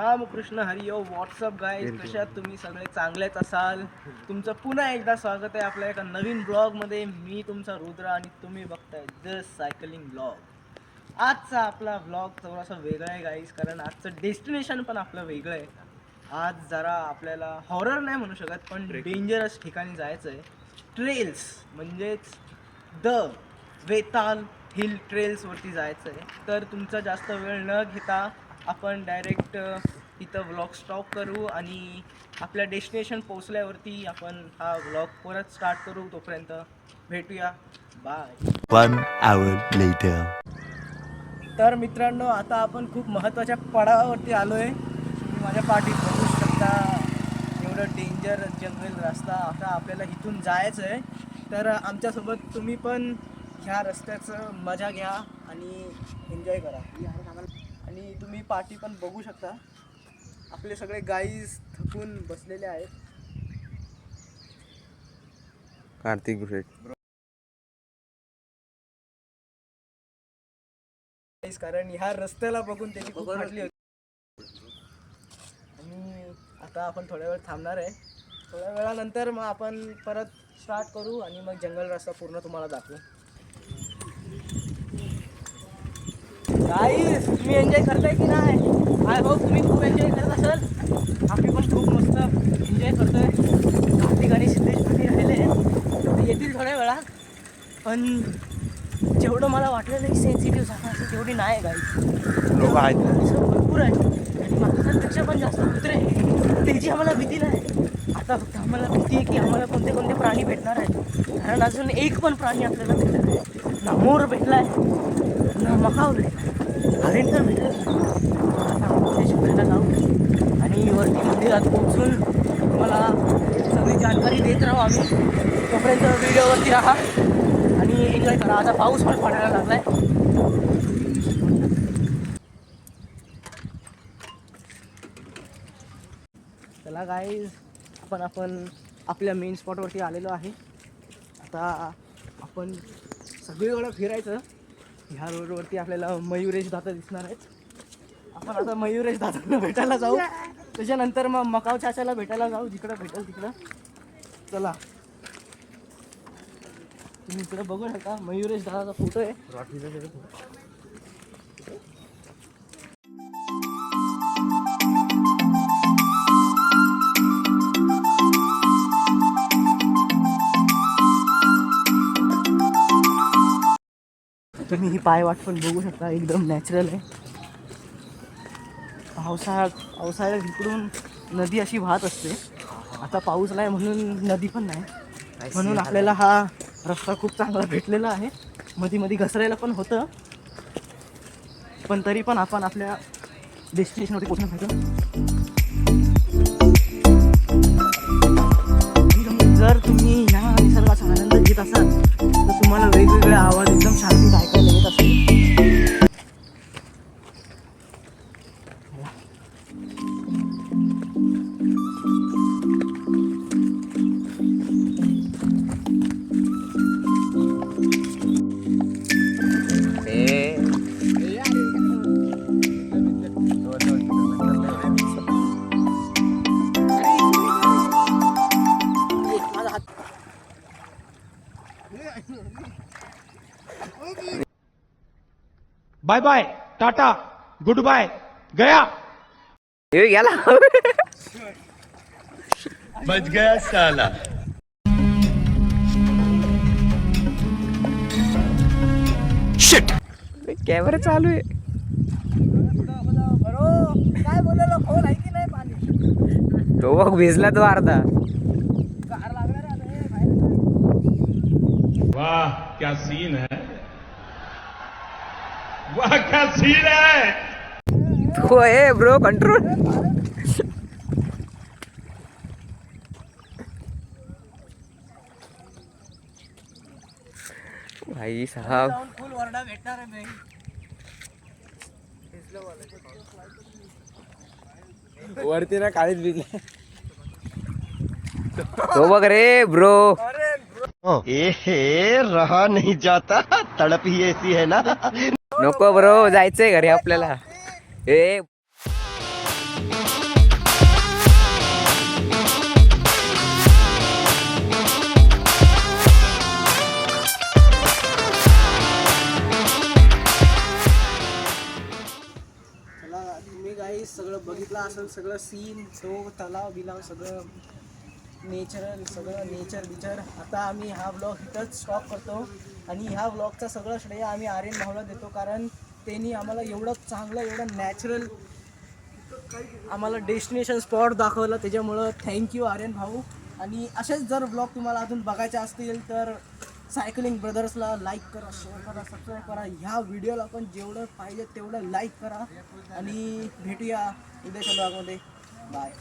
रामकृष्ण हरिओ. WhatsApp guys, कशात तुम्ही सगळे चांगलेच असाल. तुमचं पुन्हा एकदा स्वागत आहे आपल्या एका नवीन ब्लॉगमध्ये. मी तुमचा रुद्र आणि तुम्ही बघताय द सायकलिंग ब्लॉग. आजचा आपला ब्लॉग थोडासा वेगळा आहे गाईज, कारण आजचं डेस्टिनेशन पण आपलं वेगळं आहे. आज जरा आपल्याला हॉरर नाही म्हणू शकत, पण डेंजरस ठिकाणी जायचं आहे. ट्रेल्स म्हणजेच द वेताल हिल ट्रेल्सवरती जायचं आहे. तर तुमचा जास्त वेळ न घेता आपण डायरेक्ट इथं व्लॉग स्टॉप करू आणि आपल्या डेस्टिनेशन पोहोचल्यावरती आपण हा व्लॉग परत स्टार्ट करू. तोपर्यंत भेटूया, बाय. 1 hour later. तर मित्रांनो, आता आपण खूप महत्त्वाच्या पडावावरती आलो आहे. तुम्ही माझ्या पाठीत बघू शकता एवढं डेंजर जंगल रस्ता. आता आपल्याला इथून जायचं आहे. तर आमच्यासोबत तुम्ही पण ह्या रस्त्याचं मजा घ्या आणि एन्जॉय करा. आणि तुम्ही पाठी पण बघू शकता, आपले सगळे गाईज थकून बसलेले आहेत. कार्तिक ग्रेट. कारण ह्या रस्त्याला बघून त्याची खूप वाटली होती. आणि आता आपण थोड्या वेळ थांबणार आहे. थोड्या वेळानंतर मग आपण परत स्टार्ट करू आणि मग जंगल रस्ता पूर्ण तुम्हाला दाखवू. गाईज, तुम्ही एन्जॉय करताय की नाही? आय होप तुम्ही खूप एन्जॉय करत असाल. आम्ही पण खूप मस्त एन्जॉय करतोय. कार्तिक आणि सिद्धेश पाठी राहिले ते येतील थोड्या वेळात. पण जेवढं मला वाटलेलं आहे सेन्सिटिव्ह जागा असं तेवढी नाही गाईज. लोक आहेत भरपूर आहे आणि माणसांपेक्षा पण जास्त कुत्रे. त्याची आम्हाला भीती नाही. आता फक्त आम्हाला भीती आहे की आम्हाला कोणते कोणते प्राणी भेटणार आहेत. कारण अजून एक पण प्राणी आपल्याला भेटला नाही. ना मोर भेटलाय, ना मकाव भेटला, हरिण तर भेटलं. आता आपण शिकायला जाऊ आणि वरती मंदिरात पोहोचून तुम्हाला सगळी जानकारी देत राहू आम्ही. तोपर्यंत व्हिडिओवरती राहा आणि एन्जॉय करा. आता पाऊस पण पडायला लागलाय. चला गाईज, आपण आपल्या मेन स्पॉटवरती आलेलो आहे. आता आपण सगळीकडं फिरायचं. ह्या रोडवरती आपल्याला मयुरेश दादा दिसणार आहेत. आपण आता मयुरेश दादांना भेटायला जाऊ. त्याच्यानंतर मग मकाव चाचाला भेटायला जाऊ, जिकडं भेटेल तिकडं. चला, तुम्ही इकडं बघू शकता मयुरेश दादाचा फोटो आहे. तुम्ही ही पायवाट पण बघू शकता, एकदम नॅचरल आहे. पावसाळ्यात इकडून नदी अशी वाहत असते. आता पाऊस नाही म्हणून नदी पण नाही, म्हणून आपल्याला हा रस्ता खूप चांगला भेटलेला आहे. मध्ये घसरायला पण होतं, पण तरी पण आपण आपल्या डेस्टिनेशनवरती पोहोचणार पाहिजे. जर तुम्ही ह्या निसर्गाचा आनंद घेत असाल तर तुम्हाला वेगवेगळे आवाज एकदम शांतीत ऐकायला येत असतील. Bye bye, tata, goodbye, गया. गेला. बच गया साला. शिट, कॅमेरा चालू आहे. काय बोलायला खोल आहे की नाही पाणी? तो बघ भिजला तो अर्धा. वाह क्या सीन है, वाह क्या सीन है. तो है ब्रो, कंट्रोल. भाई साहब, फुल वरडा भेटणार आहे मी. वरती ना काळीच भिजला. तो बघ रे ब्रो. रहा नहीं जाता, तड़प ही ऐसी है ना. नको ब्रो, जायचंय घरी आपल्याला. ए बघितलं असेल सगळं सीन, तो तलाव बिलाव सगळं नेचरल, सगळं नेचर. आता आम्ही हा ब्लॉग इथंच स्टॉप करतो आणि ह्या ब्लॉगचं सगळं श्रेय आम्ही आर्यन भाऊला देतो, कारण त्यांनी आम्हाला एवढं चांगलं, एवढं नॅचरल आम्हाला डेस्टिनेशन स्पॉट दाखवलं. त्याच्यामुळं थँक्यू आर्यन भाऊ. आणि असेच जर ब्लॉग तुम्हाला अजून बघायचे असतील तर सायकलिंग ब्रदर्सला लाईक करा, शेअर करा, सबस्क्राईब करा. ह्या व्हिडिओला पण जेवढं पाहिजे तेवढं लाईक करा आणि भेटूया उद्याच्या ब्लॉगमध्ये. बाय.